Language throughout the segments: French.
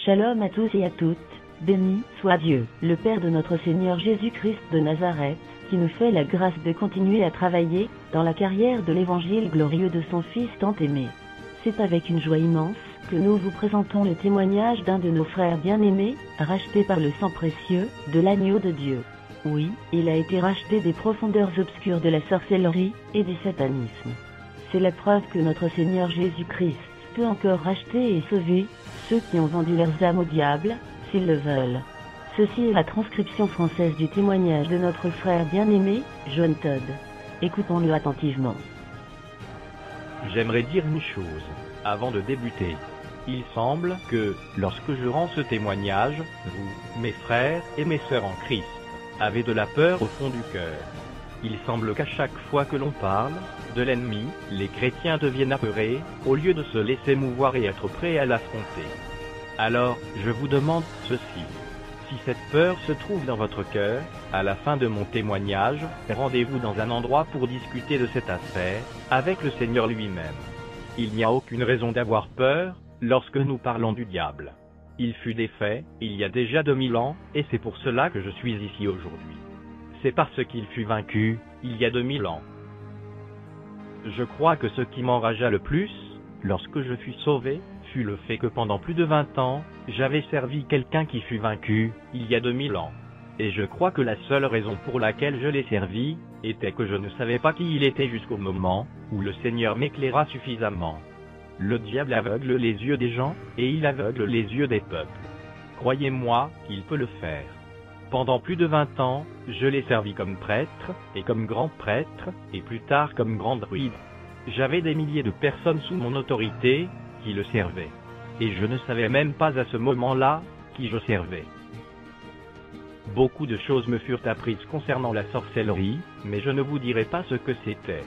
Shalom à tous et à toutes, béni soit Dieu, le Père de notre Seigneur Jésus-Christ de Nazareth, qui nous fait la grâce de continuer à travailler dans la carrière de l'évangile glorieux de son Fils tant aimé. C'est avec une joie immense que nous vous présentons le témoignage d'un de nos frères bien-aimés, racheté par le sang précieux de l'agneau de Dieu. Oui, il a été racheté des profondeurs obscures de la sorcellerie et du satanisme. C'est la preuve que notre Seigneur Jésus-Christ peut encore racheter et sauver ceux qui ont vendu leurs âmes au diable, s'ils le veulent. Ceci est la transcription française du témoignage de notre frère bien-aimé, John Todd. Écoutons-le attentivement. J'aimerais dire une chose, avant de débuter. Il semble que, lorsque je rends ce témoignage, vous, mes frères et mes sœurs en Christ, avez de la peur au fond du cœur. Il semble qu'à chaque fois que l'on parle de l'ennemi, les chrétiens deviennent apeurés, au lieu de se laisser mouvoir et être prêts à l'affronter. Alors, je vous demande ceci. Si cette peur se trouve dans votre cœur, à la fin de mon témoignage, rendez-vous dans un endroit pour discuter de cette affaire, avec le Seigneur lui-même. Il n'y a aucune raison d'avoir peur, lorsque nous parlons du diable. Il fut défait, il y a déjà 2000 ans, et c'est pour cela que je suis ici aujourd'hui. C'est parce qu'il fut vaincu, il y a 2000 ans. Je crois que ce qui m'enragea le plus, lorsque je fus sauvé, fut le fait que pendant plus de 20 ans, j'avais servi quelqu'un qui fut vaincu, il y a 2000 ans. Et je crois que la seule raison pour laquelle je l'ai servi, était que je ne savais pas qui il était jusqu'au moment, où le Seigneur m'éclaira suffisamment. Le diable aveugle les yeux des gens, et il aveugle les yeux des peuples. Croyez-moi, il peut le faire. Pendant plus de 20 ans, je l'ai servi comme prêtre, et comme grand prêtre, et plus tard comme grand druide. J'avais des milliers de personnes sous mon autorité, qui le servaient. Et je ne savais même pas à ce moment-là, qui je servais. Beaucoup de choses me furent apprises concernant la sorcellerie, mais je ne vous dirai pas ce que c'était.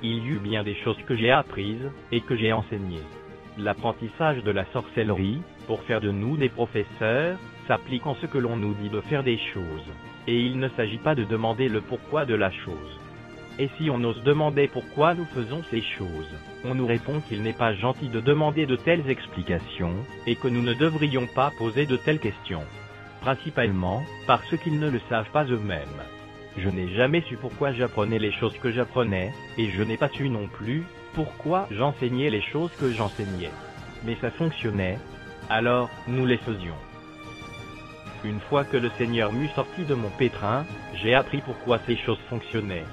Il y eut bien des choses que j'ai apprises, et que j'ai enseignées. L'apprentissage de la sorcellerie, pour faire de nous des professeurs, s'applique en ce que l'on nous dit de faire des choses. Et il ne s'agit pas de demander le pourquoi de la chose. Et si on ose demander pourquoi nous faisons ces choses, on nous répond qu'il n'est pas gentil de demander de telles explications, et que nous ne devrions pas poser de telles questions. Principalement, parce qu'ils ne le savent pas eux-mêmes. Je n'ai jamais su pourquoi j'apprenais les choses que j'apprenais, et je n'ai pas su non plus pourquoi j'enseignais les choses que j'enseignais. Mais ça fonctionnait, alors nous les faisions. Une fois que le Seigneur m'eut sorti de mon pétrin, j'ai appris pourquoi ces choses fonctionnaient.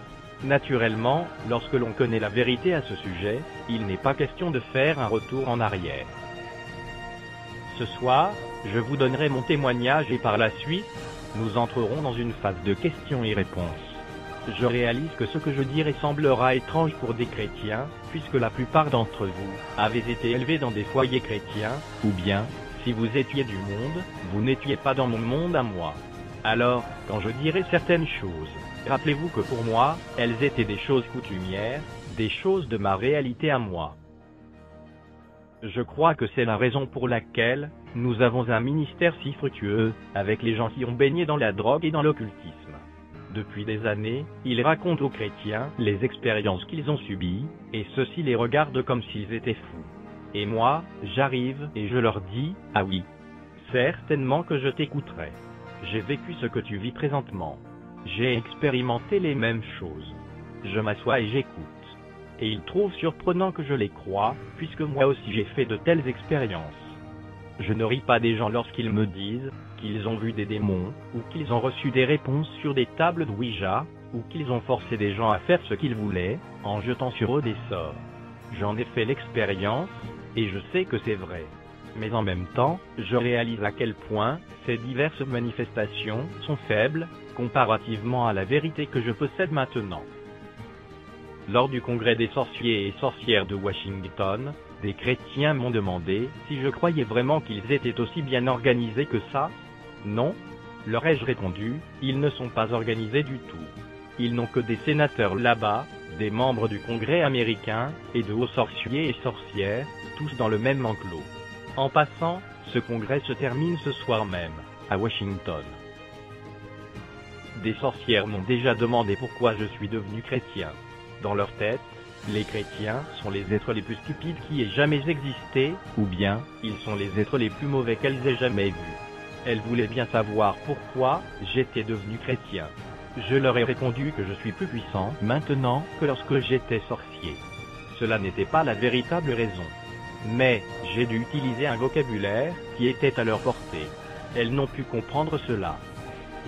Naturellement, lorsque l'on connaît la vérité à ce sujet, il n'est pas question de faire un retour en arrière. Ce soir, je vous donnerai mon témoignage et par la suite, nous entrerons dans une phase de questions et réponses. Je réalise que ce que je dirai semblera étrange pour des chrétiens, puisque la plupart d'entre vous avez été élevés dans des foyers chrétiens, ou bien, si vous étiez du monde, vous n'étiez pas dans mon monde à moi. Alors, quand je dirai certaines choses, rappelez-vous que pour moi, elles étaient des choses coutumières, des choses de ma réalité à moi. Je crois que c'est la raison pour laquelle nous avons un ministère si fructueux, avec les gens qui ont baigné dans la drogue et dans l'occultisme. Depuis des années, ils racontent aux chrétiens les expériences qu'ils ont subies, et ceux-ci les regardent comme s'ils étaient fous. Et moi, j'arrive et je leur dis, ah oui, certainement que je t'écouterai. J'ai vécu ce que tu vis présentement. J'ai expérimenté les mêmes choses. Je m'assois et j'écoute. Et ils trouvent surprenant que je les croie, puisque moi aussi j'ai fait de telles expériences. Je ne ris pas des gens lorsqu'ils me disent qu'ils ont vu des démons, ou qu'ils ont reçu des réponses sur des tables de Ouija, ou qu'ils ont forcé des gens à faire ce qu'ils voulaient, en jetant sur eux des sorts. J'en ai fait l'expérience, et je sais que c'est vrai. Mais en même temps, je réalise à quel point ces diverses manifestations sont faibles, comparativement à la vérité que je possède maintenant. Lors du congrès des sorciers et sorcières de Washington, des chrétiens m'ont demandé si je croyais vraiment qu'ils étaient aussi bien organisés que ça. Non, leur ai-je répondu, ils ne sont pas organisés du tout. Ils n'ont que des sénateurs là-bas, des membres du Congrès américain, et de hauts sorciers et sorcières, tous dans le même enclos. En passant, ce congrès se termine ce soir même, à Washington. Des sorcières m'ont déjà demandé pourquoi je suis devenu chrétien. Dans leur tête, Les chrétiens sont les êtres les plus stupides qui aient jamais existé, ou bien, ils sont les êtres les plus mauvais qu'elles aient jamais vus. Elles voulaient bien savoir pourquoi j'étais devenu chrétien. Je leur ai répondu que je suis plus puissant maintenant que lorsque j'étais sorcier. Cela n'était pas la véritable raison. Mais, j'ai dû utiliser un vocabulaire qui était à leur portée. Elles n'ont pu comprendre cela.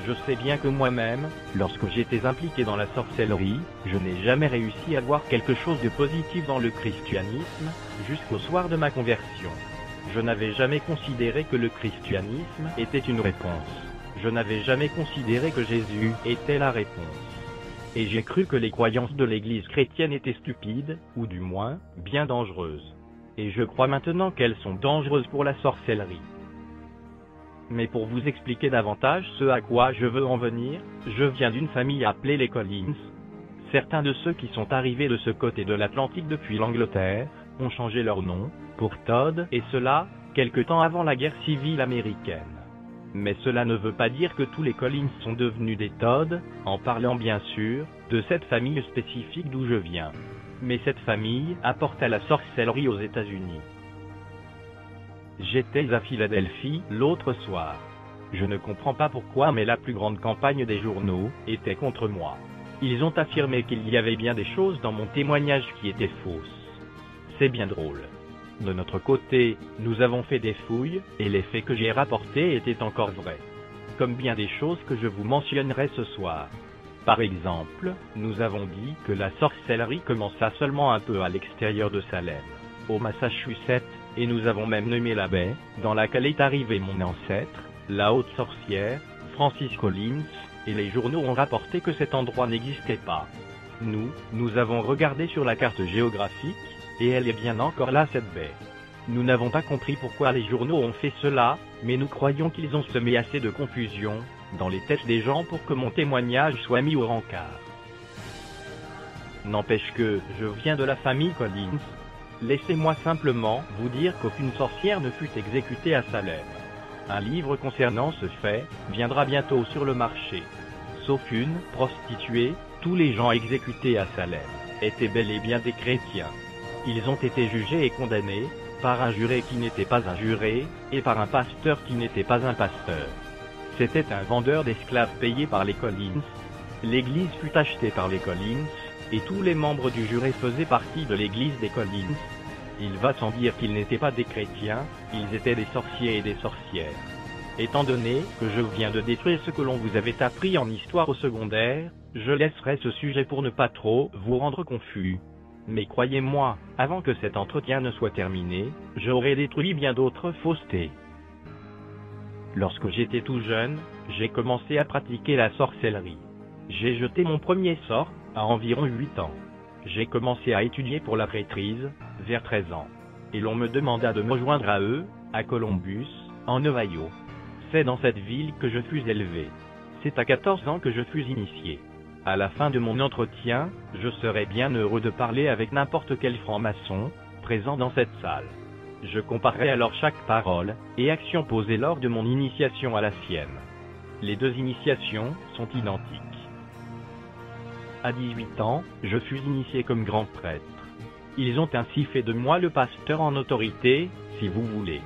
Je sais bien que moi-même, lorsque j'étais impliqué dans la sorcellerie, je n'ai jamais réussi à voir quelque chose de positif dans le christianisme, jusqu'au soir de ma conversion. Je n'avais jamais considéré que le christianisme était une réponse. Je n'avais jamais considéré que Jésus était la réponse. Et j'ai cru que les croyances de l'Église chrétienne étaient stupides, ou du moins, bien dangereuses. Et je crois maintenant qu'elles sont dangereuses pour la sorcellerie. Mais pour vous expliquer davantage ce à quoi je veux en venir, je viens d'une famille appelée les Collins. Certains de ceux qui sont arrivés de ce côté de l'Atlantique depuis l'Angleterre, ont changé leur nom, pour Todd, et cela, quelque temps avant la guerre civile américaine. Mais cela ne veut pas dire que tous les Collins sont devenus des Todd, en parlant bien sûr, de cette famille spécifique d'où je viens. Mais cette famille apporte à la sorcellerie aux États-Unis. J'étais à Philadelphie l'autre soir. Je ne comprends pas pourquoi, mais la plus grande campagne des journaux était contre moi. Ils ont affirmé qu'il y avait bien des choses dans mon témoignage qui étaient fausses. C'est bien drôle. De notre côté, nous avons fait des fouilles, et les faits que j'ai rapportés étaient encore vrais. Comme bien des choses que je vous mentionnerai ce soir. Par exemple, nous avons dit que la sorcellerie commença seulement un peu à l'extérieur de Salem, au Massachusetts, et nous avons même nommé la baie, dans laquelle est arrivé mon ancêtre, la haute sorcière, Francis Collins, et les journaux ont rapporté que cet endroit n'existait pas. Nous avons regardé sur la carte géographique, et elle est bien encore là cette baie. Nous n'avons pas compris pourquoi les journaux ont fait cela, mais nous croyons qu'ils ont semé assez de confusion dans les têtes des gens pour que mon témoignage soit mis au rencard. N'empêche que je viens de la famille Collins. Laissez-moi simplement vous dire qu'aucune sorcière ne fut exécutée à Salem. Un livre concernant ce fait viendra bientôt sur le marché. Sauf une prostituée, tous les gens exécutés à Salem étaient bel et bien des chrétiens. Ils ont été jugés et condamnés par un juré qui n'était pas un juré, et par un pasteur qui n'était pas un pasteur. C'était un vendeur d'esclaves payé par les Collins. L'église fut achetée par les Collins, et tous les membres du juré faisaient partie de l'église des Collins. Il va sans dire qu'ils n'étaient pas des chrétiens, ils étaient des sorciers et des sorcières. Étant donné que je viens de détruire ce que l'on vous avait appris en histoire au secondaire, je laisserai ce sujet pour ne pas trop vous rendre confus. Mais croyez-moi, avant que cet entretien ne soit terminé, j'aurai détruit bien d'autres faussetés. Lorsque j'étais tout jeune, j'ai commencé à pratiquer la sorcellerie. J'ai jeté mon premier sort à environ 8 ans. J'ai commencé à étudier pour la prêtrise, vers 13 ans. Et l'on me demanda de me joindre à eux, à Columbus, en Ohio. C'est dans cette ville que je fus élevé. C'est à 14 ans que je fus initié. À la fin de mon entretien, je serais bien heureux de parler avec n'importe quel franc-maçon, présent dans cette salle. Je comparerai alors chaque parole et action posée lors de mon initiation à la sienne. Les deux initiations sont identiques. À 18 ans, je fus initié comme grand prêtre. Ils ont ainsi fait de moi le pasteur en autorité, si vous voulez.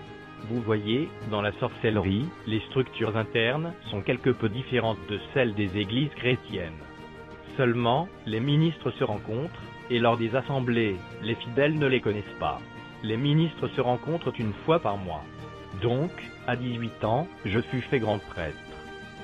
Vous voyez, dans la sorcellerie, les structures internes sont quelque peu différentes de celles des églises chrétiennes. Seulement, les ministres se rencontrent, et lors des assemblées, les fidèles ne les connaissent pas. Les ministres se rencontrent une fois par mois. Donc, à 18 ans, je fus fait grand prêtre.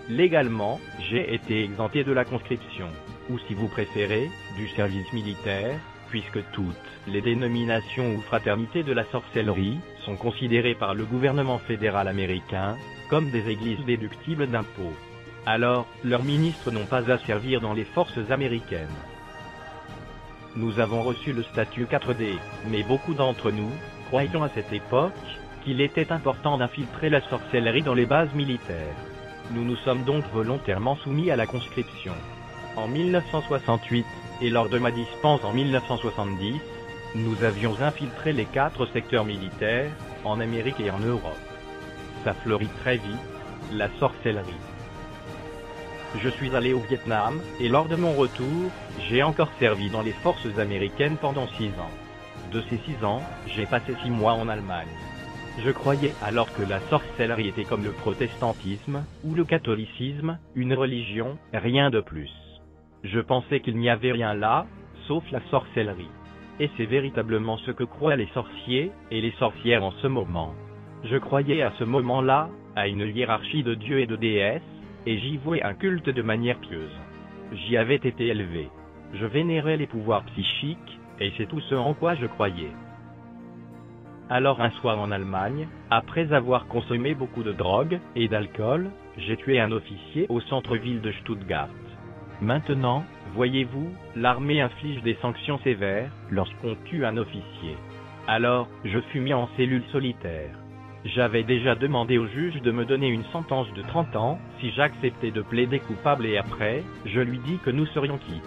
Légalement, j'ai été exempté de la conscription, ou si vous préférez, du service militaire, puisque toutes les dénominations ou fraternités de la sorcellerie sont considérées par le gouvernement fédéral américain comme des églises déductibles d'impôts. Alors, leurs ministres n'ont pas à servir dans les forces américaines. Nous avons reçu le statut 4D, mais beaucoup d'entre nous croyions à cette époque qu'il était important d'infiltrer la sorcellerie dans les bases militaires. Nous nous sommes donc volontairement soumis à la conscription. En 1968, et lors de ma dispense en 1970, nous avions infiltré les 4 secteurs militaires, en Amérique et en Europe. Ça fleurit très vite, la sorcellerie. Je suis allé au Vietnam, et lors de mon retour, j'ai encore servi dans les forces américaines pendant 6 ans. De ces 6 ans, j'ai passé 6 mois en Allemagne. Je croyais alors que la sorcellerie était comme le protestantisme, ou le catholicisme, une religion, rien de plus. Je pensais qu'il n'y avait rien là, sauf la sorcellerie. Et c'est véritablement ce que croient les sorciers, et les sorcières en ce moment. Je croyais à ce moment-là, à une hiérarchie de dieux et de déesses, et j'y vouais un culte de manière pieuse. J'y avais été élevé. Je vénérais les pouvoirs psychiques, et c'est tout ce en quoi je croyais. Alors un soir en Allemagne, après avoir consommé beaucoup de drogue et d'alcool, j'ai tué un officier au centre-ville de Stuttgart. Maintenant, voyez-vous, l'armée inflige des sanctions sévères lorsqu'on tue un officier. Alors, je fus mis en cellule solitaire. J'avais déjà demandé au juge de me donner une sentence de 30 ans, si j'acceptais de plaider coupable et après, je lui dis que nous serions quittes.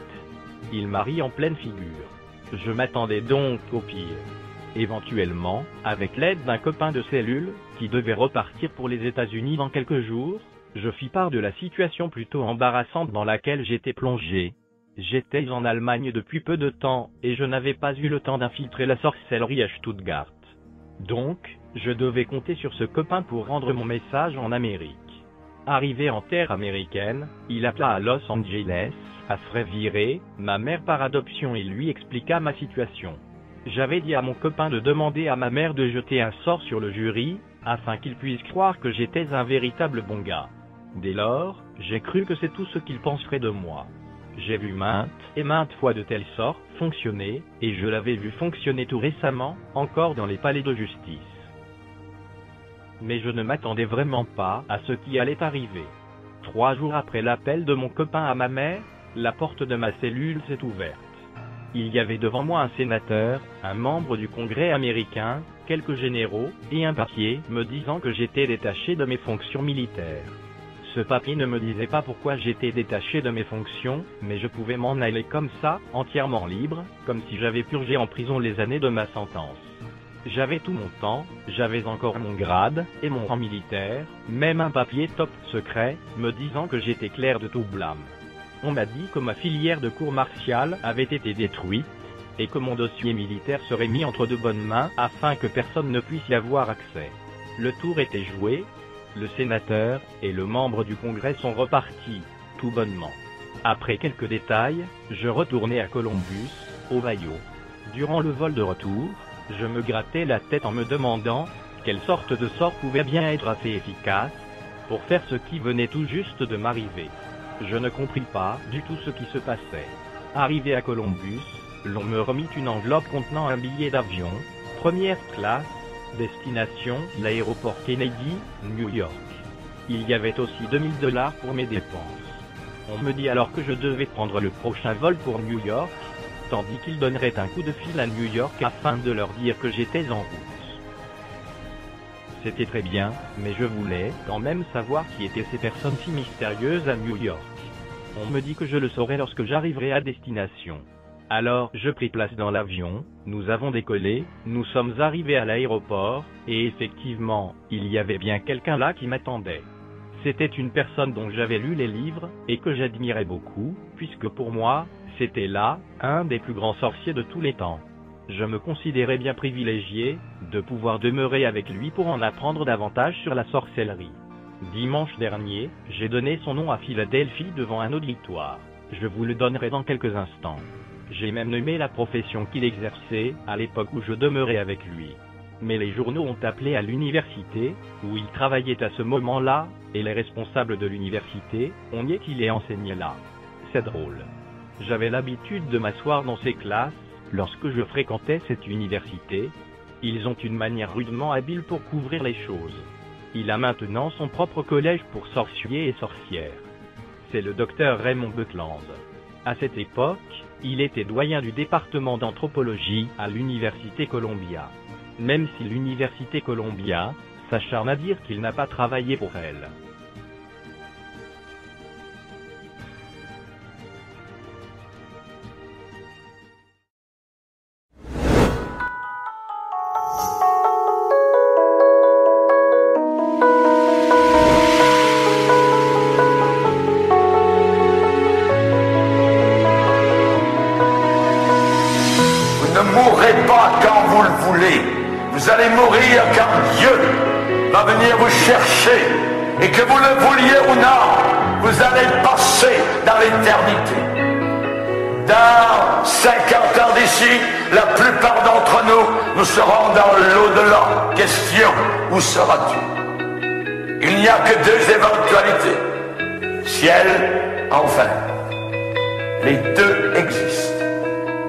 Il m'a ri en pleine figure. Je m'attendais donc au pire. Éventuellement, avec l'aide d'un copain de cellule, qui devait repartir pour les États-Unis dans quelques jours, je fis part de la situation plutôt embarrassante dans laquelle j'étais plongé. J'étais en Allemagne depuis peu de temps, et je n'avais pas eu le temps d'infiltrer la sorcellerie à Stuttgart. Donc, je devais compter sur ce copain pour rendre mon message en Amérique. Arrivé en terre américaine, il appela à Los Angeles, à se faire virer, ma mère par adoption et lui expliqua ma situation. J'avais dit à mon copain de demander à ma mère de jeter un sort sur le jury, afin qu'il puisse croire que j'étais un véritable bon gars. Dès lors, j'ai cru que c'est tout ce qu'il penserait de moi. J'ai vu maintes et maintes fois de telle sorte fonctionner, et je l'avais vu fonctionner tout récemment, encore dans les palais de justice. Mais je ne m'attendais vraiment pas à ce qui allait arriver. 3 jours après l'appel de mon copain à ma mère, la porte de ma cellule s'est ouverte. Il y avait devant moi un sénateur, un membre du Congrès américain, quelques généraux, et un papier me disant que j'étais détaché de mes fonctions militaires. Ce papier ne me disait pas pourquoi j'étais détaché de mes fonctions, mais je pouvais m'en aller comme ça, entièrement libre, comme si j'avais purgé en prison les années de ma sentence. J'avais tout mon temps, j'avais encore mon grade, et mon rang militaire, même un papier top secret, me disant que j'étais clair de tout blâme. On m'a dit que ma filière de cour martiale avait été détruite, et que mon dossier militaire serait mis entre de bonnes mains afin que personne ne puisse y avoir accès. Le tour était joué, le sénateur et le membre du Congrès sont repartis, tout bonnement. Après quelques détails, je retournai à Columbus, Ohio. Durant le vol de retour, je me grattais la tête en me demandant quelle sorte de sort pouvait bien être assez efficace pour faire ce qui venait tout juste de m'arriver. Je ne compris pas du tout ce qui se passait. Arrivé à Columbus, l'on me remit une enveloppe contenant un billet d'avion, première classe, destination, l'aéroport Kennedy, New York. Il y avait aussi $2000 pour mes dépenses. On me dit alors que je devais prendre le prochain vol pour New York, tandis qu'ils donneraient un coup de fil à New York afin de leur dire que j'étais en route. C'était très bien, mais je voulais quand même savoir qui étaient ces personnes si mystérieuses à New York. On me dit que je le saurai lorsque j'arriverai à destination. Alors, je pris place dans l'avion, nous avons décollé, nous sommes arrivés à l'aéroport, et effectivement, il y avait bien quelqu'un là qui m'attendait. C'était une personne dont j'avais lu les livres, et que j'admirais beaucoup, puisque pour moi, c'était là, un des plus grands sorciers de tous les temps. Je me considérais bien privilégié, de pouvoir demeurer avec lui pour en apprendre davantage sur la sorcellerie. Dimanche dernier, j'ai donné son nom à Philadelphie devant un auditoire. Je vous le donnerai dans quelques instants. J'ai même nommé la profession qu'il exerçait, à l'époque où je demeurais avec lui. Mais les journaux ont appelé à l'université, où il travaillait à ce moment-là, et les responsables de l'université ont nié qu'il ait enseigné là. C'est drôle. J'avais l'habitude de m'asseoir dans ces classes, lorsque je fréquentais cette université. Ils ont une manière rudement habile pour couvrir les choses. Il a maintenant son propre collège pour sorciers et sorcières. C'est le docteur Raymond Buckland. À cette époque, il était doyen du département d'anthropologie à l'université Columbia. Même si l'université Columbia s'acharne à dire qu'il n'a pas travaillé pour elle. Vous allez mourir quand Dieu va venir vous chercher. Et que vous le vouliez ou non, vous allez passer dans l'éternité. Dans 50 ans d'ici, la plupart d'entre nous, nous serons dans l'au-delà. Question, où seras-tu? Il n'y a que deux éventualités. Ciel, enfer. Les deux existent.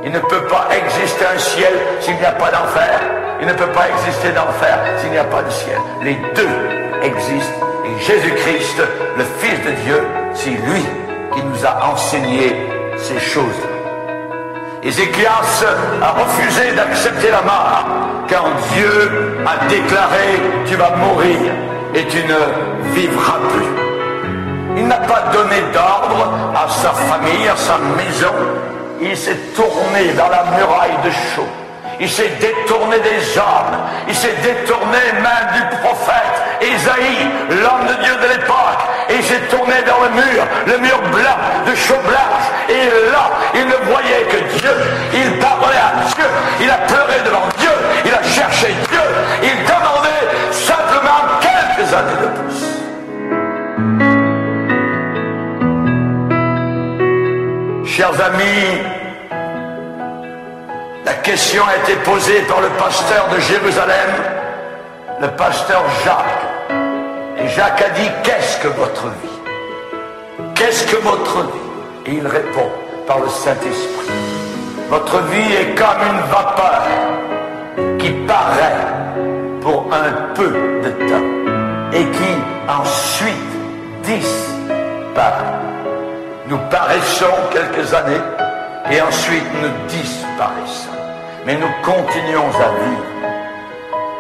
Il ne peut pas exister un ciel s'il n'y a pas d'enfer. Il ne peut pas exister d'enfer s'il n'y a pas de ciel. Les deux existent. Et Jésus-Christ, le Fils de Dieu, c'est lui qui nous a enseigné ces choses. Ézéchias a refusé d'accepter la mort quand Dieu a déclaré « Tu vas mourir et tu ne vivras plus ». Il n'a pas donné d'ordre à sa famille, à sa maison. Il s'est tourné dans la muraille de chaux. Il s'est détourné des hommes. Il s'est détourné même du prophète Ésaïe, l'homme de Dieu de l'époque. Et il s'est tourné dans le mur blanc, de chaux blanche. Et là, il ne voyait que Dieu. Il parlait à Dieu. Il a pleuré devant Dieu. Il a cherché Dieu. Il demandait simplement quelques années de plus. Chers amis, la question a été posée par le pasteur de Jérusalem, le pasteur Jacques. Et Jacques a dit, qu'est-ce que votre vie? Qu'est-ce que votre vie? Et il répond par le Saint-Esprit. Votre vie est comme une vapeur qui paraît pour un peu de temps et qui ensuite disparaît. Nous paraissons quelques années et ensuite nous disparaissons. Mais nous continuons à vivre.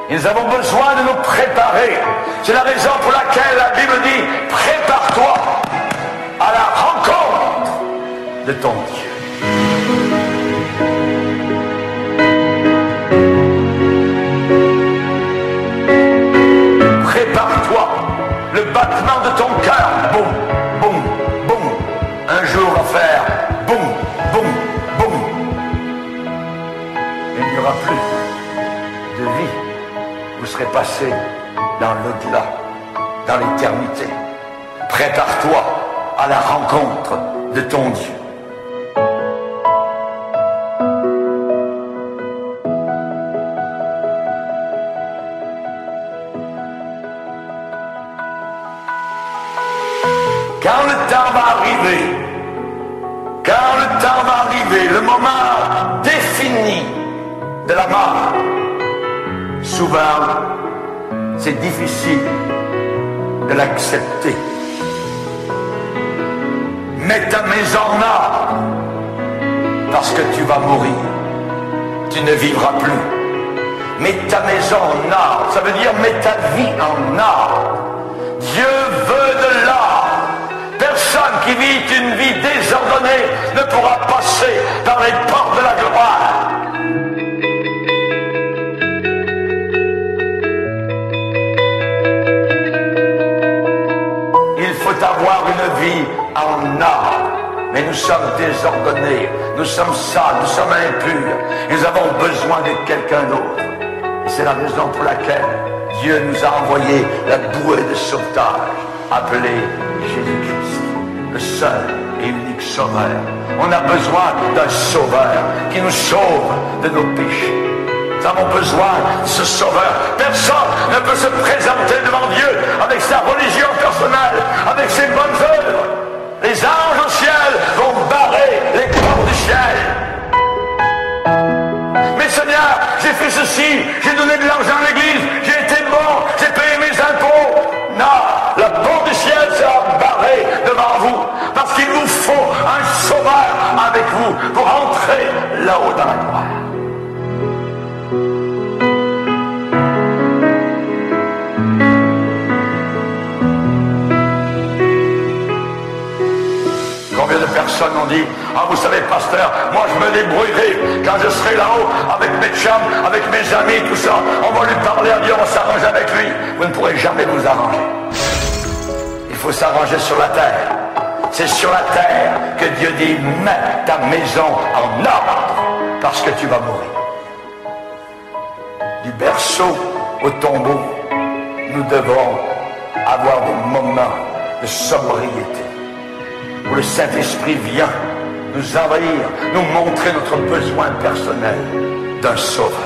Et nous avons besoin de nous préparer. C'est la raison pour laquelle la Bible dit « Prépare-toi à la rencontre de ton Dieu ». Prépare-toi, le battement de ton cœur, boum, boum, boum, un jour va faire boum, boum, boum. Il n'y aura plus de vie. Vous serez passé dans l'au-delà, dans l'éternité. Prépare-toi à la rencontre de ton Dieu. Quand le temps va arriver, le moment défini de la mort, souvent c'est difficile de l'accepter. Mets ta maison en ordre, parce que tu vas mourir, tu ne vivras plus. Mets ta maison en ordre, ça veut dire mets ta vie en ordre. Dieu veut de l'ordre. Personne qui vit une vie désordonnée ne pourra passer dans les portes de la gloire. Il faut avoir une vie en ordre. Mais nous sommes désordonnés, nous sommes sales, nous sommes impurs. Nous avons besoin de quelqu'un d'autre. Et c'est la raison pour laquelle Dieu nous a envoyé la bouée de sauvetage, appelée Jésus-Christ, le seul et unique sauveur. On a besoin d'un sauveur qui nous sauve de nos péchés. Nous avons besoin de ce sauveur. Personne ne peut se présenter devant Dieu avec sa religion personnelle, avec ses bonnes œuvres. Les anges au ciel vont barrer les portes du ciel. Mais Seigneur, j'ai fait ceci, j'ai donné de l'argent à l'église, j'ai été bon, j'ai payé mes impôts. Non, la porte du ciel sera barrée devant vous, parce qu'il vous faut un sauveur avec vous pour entrer là-haut dans la gloire. Combien de personnes ont dit, ah vous savez pasteur, moi je me débrouillerai quand je serai là-haut avec mes chums, avec mes amis, tout ça, on va lui parler à Dieu, on va s'arranger avec lui. Vous ne pourrez jamais vous arranger. Il faut s'arranger sur la terre. C'est sur la terre que Dieu dit, mets ta maison en ordre, parce que tu vas mourir. du berceau au tombeau, nous devons avoir des moments de sobriété où le Saint-Esprit vient nous envahir, nous montrer notre besoin personnel d'un sauveur.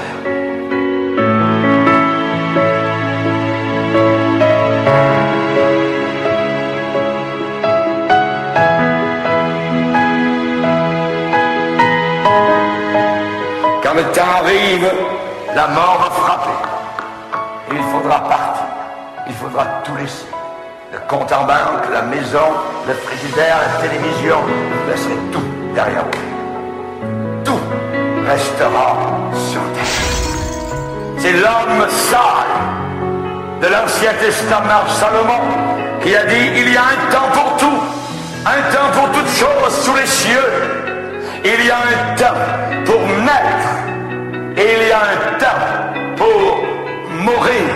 Quand le temps arrive, la mort va frapper. Et il faudra partir. Il faudra tout laisser. Le compte en banque, la maison, le frigidaire, la télévision. Vous laisserez tout derrière vous. Tout restera sur terre. C'est l'homme sage de l'Ancien Testament, Salomon, qui a dit: il y a un temps pour tout, un temps pour toutes choses sous les cieux. Il y a un temps pour naître et il y a un temps pour mourir.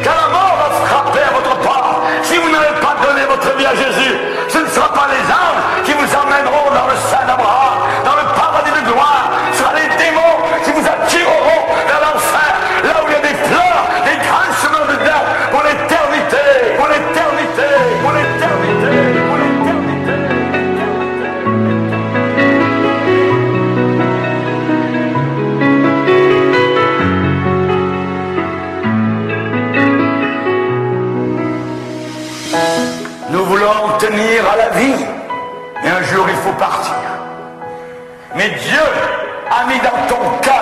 Quand la mort va frapper à votre porte, si vous n'avez pas donné votre vie à Jésus, ce ne sera pas les anges qui vous emmèneront dans le sein d'Abraham, dans le paradis de gloire. Ce sera les démons qui vous attireront vers l'enfer, là où il y a des pleurs, des grincements de dents, pour l'éternité, pour l'éternité, pour l'éternité, pour l'éternité. Nous voulons tenir à la vie, mais un jour il faut partir. Mais Dieu a mis dans ton cœur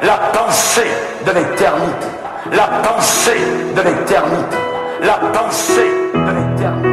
la pensée de l'éternité. La pensée de l'éternité. La pensée de l'éternité.